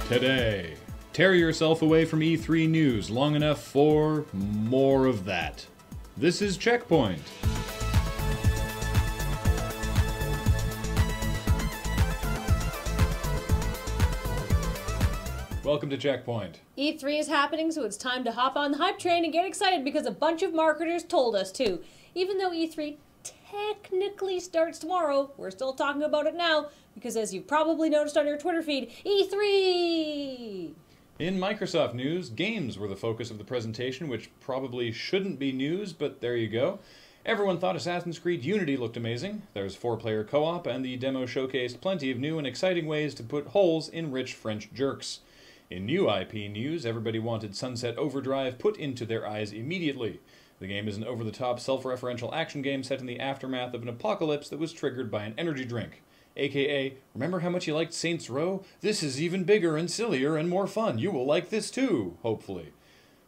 Today, tear yourself away from E3 news long enough for more of that. This is CheckPoint. Welcome to CheckPoint. E3 is happening, so it's time to hop on the hype train and get excited because a bunch of marketers told us to. Even though E3 technically starts tomorrow, we're still talking about it now because, as you've probably noticed on your Twitter feed, E3! In Microsoft news, games were the focus of the presentation, which probably shouldn't be news, but there you go. Everyone thought Assassin's Creed Unity looked amazing. There's 4-player co-op, and the demo showcased plenty of new and exciting ways to put holes in rich French jerks. In new IP news, everybody wanted Sunset Overdrive put into their eyes immediately. The game is an over-the-top, self-referential action game set in the aftermath of an apocalypse that was triggered by an energy drink. AKA, remember how much you liked Saints Row? This is even bigger and sillier and more fun. You will like this too, hopefully.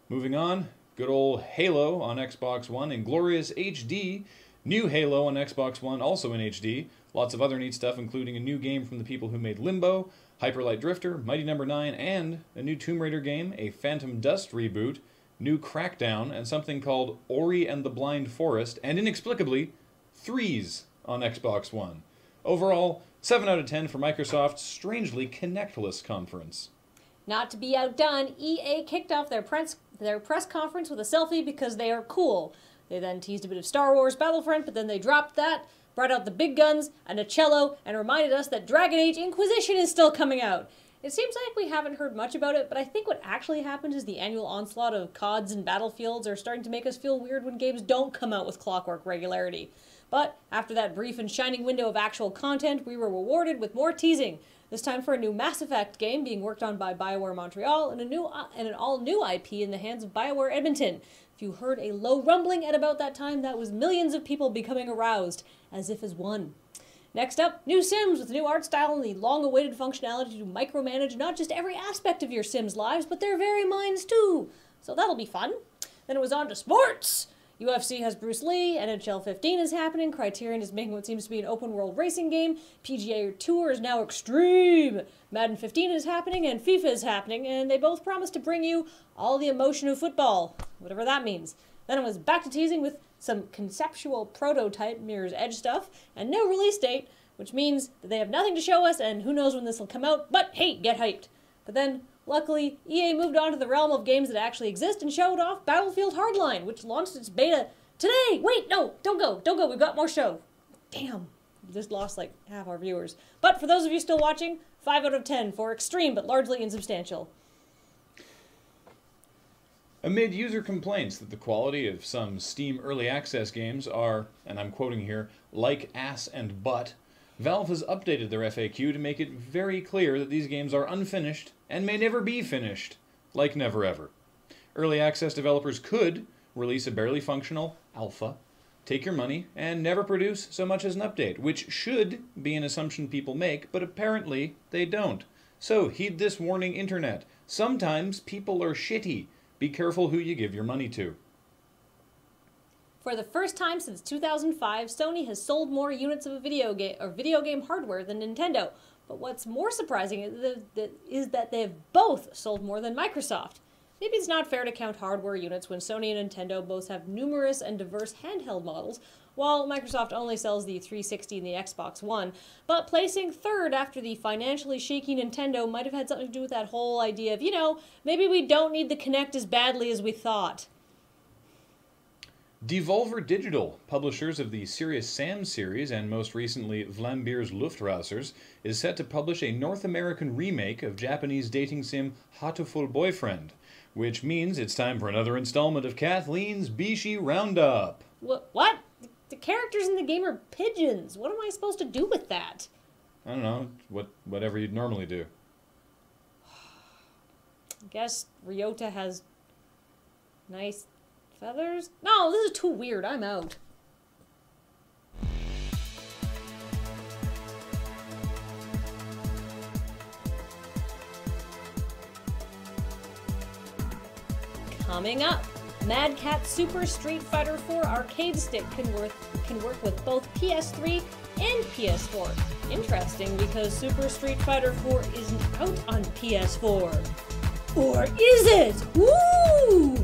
Moving on, good old Halo on Xbox One in glorious HD. New Halo on Xbox One, also in HD. Lots of other neat stuff, including a new game from the people who made Limbo, Hyper Light Drifter, Mighty No. 9, and a new Tomb Raider game, a Phantom Dust reboot, new Crackdown, and something called Ori and the Blind Forest, and inexplicably, Threes on Xbox One. Overall, 7 out of 10 for Microsoft's strangely connectless conference. Not to be outdone, EA kicked off their press conference with a selfie because they are cool. They then teased a bit of Star Wars Battlefront, but then they dropped that, brought out the big guns and a cello, and reminded us that Dragon Age Inquisition is still coming out. It seems like we haven't heard much about it, but I think what actually happened is the annual onslaught of CODs and Battlefields are starting to make us feel weird when games don't come out with clockwork regularity. But after that brief and shining window of actual content, we were rewarded with more teasing. This time for a new Mass Effect game being worked on by BioWare Montreal and an all-new IP in the hands of BioWare Edmonton. If you heard a low rumbling at about that time, that was millions of people becoming aroused, as if as one. Next up, new Sims with new art style and the long-awaited functionality to micromanage not just every aspect of your Sims' lives, but their very minds too. So that'll be fun. Then it was on to sports. UFC has Bruce Lee, NHL 15 is happening, Criterion is making what seems to be an open-world racing game, PGA Tour is now Extreme, Madden 15 is happening, and FIFA is happening, and they both promise to bring you all the emotion of football, whatever that means. Then it was back to teasing with some conceptual prototype Mirror's Edge stuff, and no release date, which means that they have nothing to show us, and who knows when this will come out, but hey, get hyped. But then, luckily, EA moved on to the realm of games that actually exist and showed off Battlefield Hardline, which launched its beta today. Wait, no, don't go, we've got more show. Damn, we just lost like half our viewers. But for those of you still watching, 5 out of 10 for extreme but largely insubstantial. Amid user complaints that the quality of some Steam Early Access games are, and I'm quoting here, like ass and butt, Valve has updated their FAQ to make it very clear that these games are unfinished and may never be finished, like never ever. Early Access developers could release a barely functional alpha, take your money, and never produce so much as an update, which should be an assumption people make, but apparently they don't. So heed this warning, Internet. Sometimes people are shitty. Be careful who you give your money to. For the first time since 2005, Sony has sold more units of a video game hardware than Nintendo. But what's more surprising is that they have both sold more than Microsoft. Maybe it's not fair to count hardware units when Sony and Nintendo both have numerous and diverse handheld models, while Microsoft only sells the 360 and the Xbox One. But placing third after the financially shaky Nintendo might have had something to do with that whole idea of, you know, maybe we don't need the Kinect as badly as we thought. Devolver Digital, publishers of the Serious Sam series and most recently Vlambeer's Luftrausers, is set to publish a North American remake of Japanese dating sim Hatoful Boyfriend, which means it's time for another installment of Kathleen's Bishi Roundup. What? The characters in the game are pigeons. What am I supposed to do with that? I don't know. Whatever you'd normally do. I guess Ryota has nice feathers? No, this is too weird. I'm out. Coming up, Mad Catz Super Street Fighter 4 arcade stick can work with both PS3 and PS4. Interesting, because Super Street Fighter 4 isn't out on PS4. Or is it? Woo!